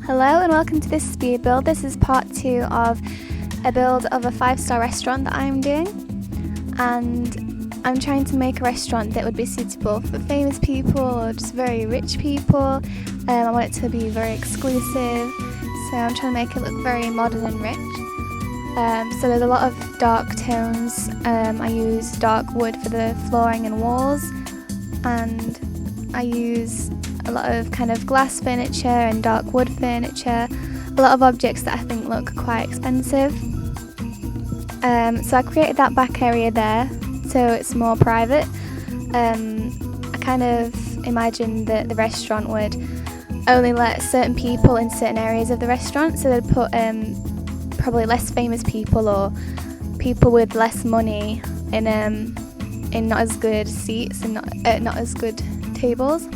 Hello and welcome to this speed build. This is part 2 of a build of a 5-star restaurant that I'm doing, and I'm trying to make a restaurant that would be suitable for famous people or just very rich people. I want it to be very exclusive, so I'm trying to make it look very modern and rich. So there's a lot of dark tones. I use dark wood for the flooring and walls, and I use a lot of kind of glass furniture and dark wood furniture, a lot of objects that I think look quite expensive. So I created that back area there so it's more private. I kind of imagined that the restaurant would only let certain people in certain areas of the restaurant, so they'd put probably less famous people or people with less money in not as good seats and not as good tables.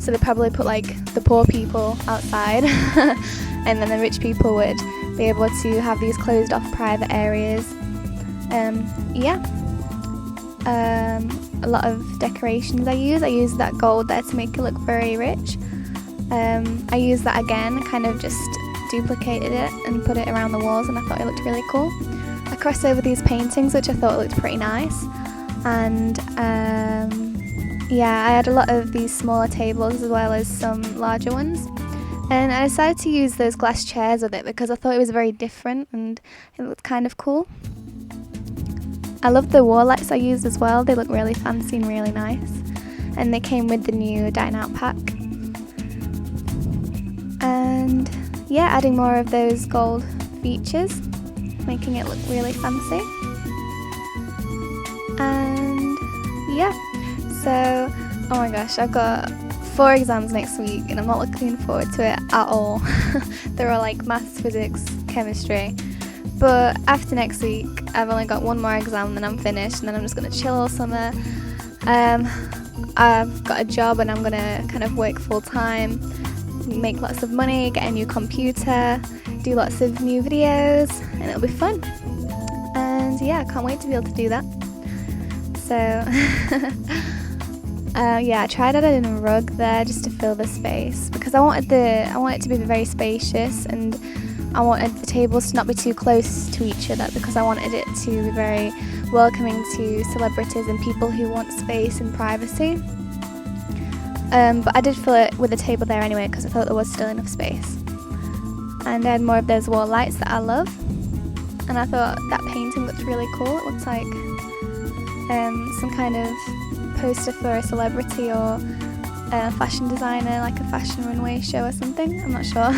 So they probably put like the poor people outside and then the rich people would be able to have these closed off private areas. A lot of decorations I use that gold there to make it look very rich. I used that again, kind of just duplicated it and put it around the walls, and I thought it looked really cool. I crossed over these paintings which I thought looked pretty nice, and I had a lot of these smaller tables as well as some larger ones, and I decided to use those glass chairs with it because I thought it was very different and it looked kind of cool. I love the wall lights I used as well. They look really fancy and really nice, and they came with the new dine out pack. And yeah, adding more of those gold features, making it look really fancy. And yeah, so oh my gosh, I've got 4 exams next week and I'm not looking forward to it at all. They're all like maths, physics, chemistry. But after next week, I've only got 1 more exam and then I'm finished, and then I'm just going to chill all summer. I've got a job and I'm going to kind of work full time, make lots of money, get a new computer, do lots of new videos, and it'll be fun. And yeah, I can't wait to be able to do that. So I tried adding a rug there just to fill the space because I wanted it to be very spacious, and I wanted the tables to not be too close to each other because I wanted it to be very welcoming to celebrities and people who want space and privacy. But I did fill it with a table there anyway because I thought there was still enough space. And I had more of those wall lights that I love, and I thought that painting looked really cool. It looks like some kind of poster for a celebrity or a fashion designer, like a fashion runway show or something, I'm not sure.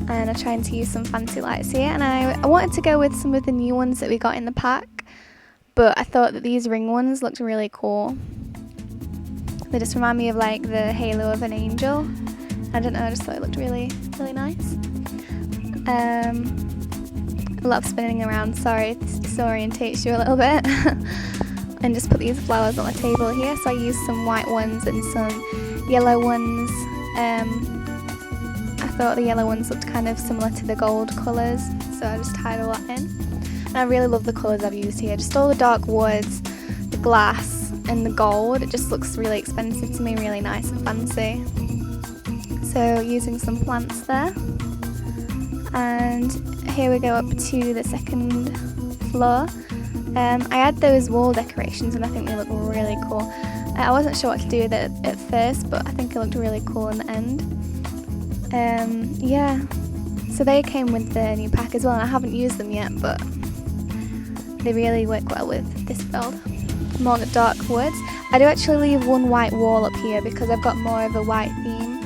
And I'm trying to use some fancy lights here, and I wanted to go with some of the new ones that we got in the pack, but I thought that these ring ones looked really cool. They just remind me of like the halo of an angel. I don't know, I just thought it looked really, really nice. A lot of spinning around, sorry if this disorientates you a little bit. And just put these flowers on the table here, so I used some white ones and some yellow ones. I thought the yellow ones looked kind of similar to the gold colours, so I just tied a lot in. And I really love the colours I've used here, just all the dark woods, the glass and the gold. It just looks really expensive to me, really nice and fancy. So using some plants there. And here we go up to the second floor. I had those wall decorations and I think they look really cool. I wasn't sure what to do with it at first, but I think it looked really cool in the end. So they came with the new pack as well, and I haven't used them yet, but they really work well with this build. More dark woods. I do actually leave 1 white wall up here because I've got more of a white theme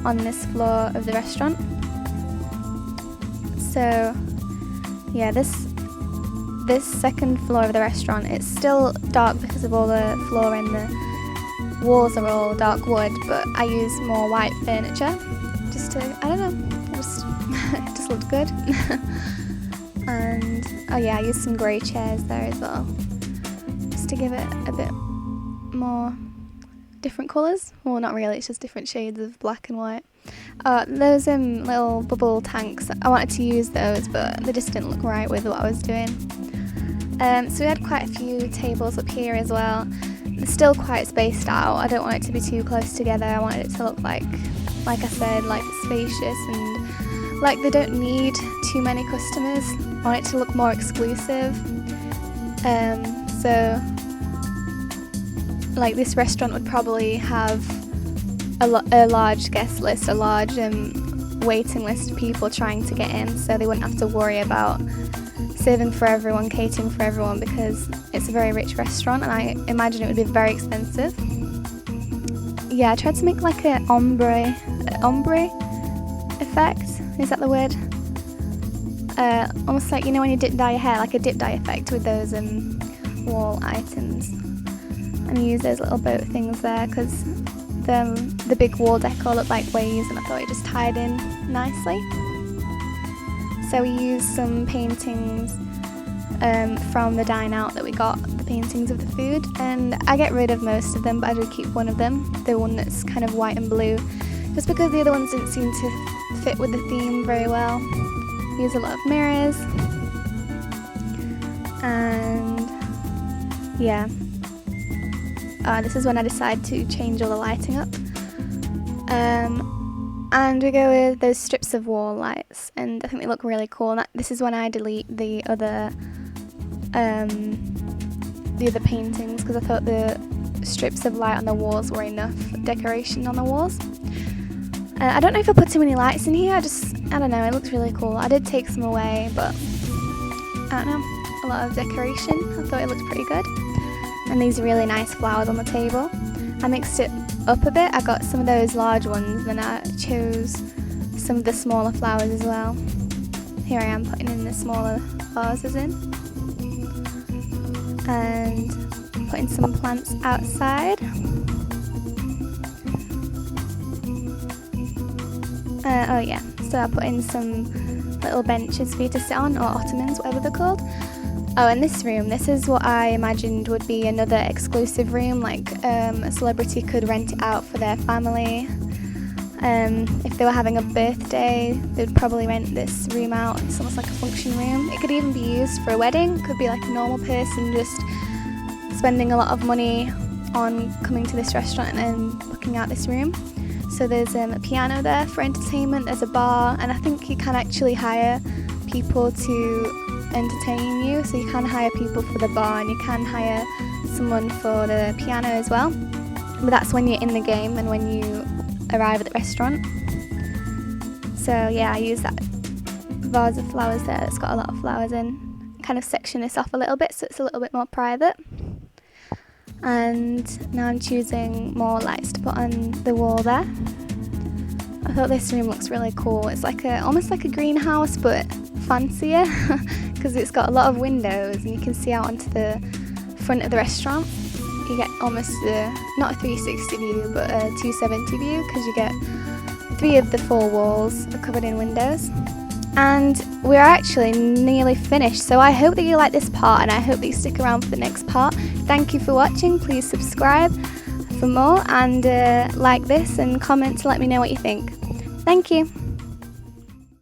on this floor of the restaurant. So yeah, this second floor of the restaurant, it's still dark because of all the floor and the walls are all dark wood, but I use more white furniture just to, I don't know, it just looked good. And I used some grey chairs there as well, just to give it a bit more different colours. Well, not really, it's just different shades of black and white. Those little bubble tanks, I wanted to use those, but they just didn't look right with what I was doing. So we had quite a few tables up here as well. They're still quite spaced out. I don't want it to be too close together. I wanted it to look like like I said, like spacious, and like they don't need too many customers. I want it to look more exclusive. So like this restaurant would probably have a large guest list, a large waiting list of people trying to get in, so they wouldn't have to worry about serving for everyone, catering for everyone, because it's a very rich restaurant and I imagine it would be very expensive. Yeah, I tried to make like an ombre effect, is that the word? Almost like, you know, when you dip dye your hair, like a dip dye effect with those wall items. And I used those little boat things there because the big wall decor looked like waves and I thought it just tied in nicely. So we used some paintings from the dine out that we got, the paintings of the food, and I get rid of most of them, but I do keep one of them, the one that's kind of white and blue, just because the other ones didn't seem to fit with the theme very well. Use a lot of mirrors, and yeah, this is when I decide to change all the lighting up. And we go with those strips of wall lights, and I think they look really cool. And this is when I delete the other paintings, because I thought the strips of light on the walls were enough decoration on the walls. I don't know if I put too many lights in here. I don't know. It looks really cool. I did take some away, but I don't know. A lot of decoration. I thought it looked pretty good. And these really nice flowers on the table. I mixed it up a bit. I got some of those large ones, then I chose some of the smaller flowers as well. Here I am putting in the smaller vases in, and putting some plants outside. Oh yeah, so I put in some little benches for you to sit on, or ottomans, whatever they're called. Oh, and this room, this is what I imagined would be another exclusive room, like a celebrity could rent it out for their family. If they were having a birthday, they'd probably rent this room out. It's almost like a function room. It could even be used for a wedding. It could be like a normal person just spending a lot of money on coming to this restaurant and booking out this room. So there's a piano there for entertainment, there's a bar, and I think you can actually hire people to entertain you. So you can hire people for the bar and you can hire someone for the piano as well. But that's when you're in the game and when you arrive at the restaurant. So yeah, I use that vase of flowers there that's got a lot of flowers in. Kind of section this off a little bit so it's a little bit more private. And now I'm choosing more lights to put on the wall there. I thought this room looks really cool. It's like almost like a greenhouse but fancier because it's got a lot of windows and you can see out onto the front of the restaurant. You get almost not a 360 view but a 270 view because you get 3 of the 4 walls are covered in windows. And we're actually nearly finished, so I hope that you like this part and I hope that you stick around for the next part. Thank you for watching. Please subscribe for more and like this and comment to let me know what you think. Thank you.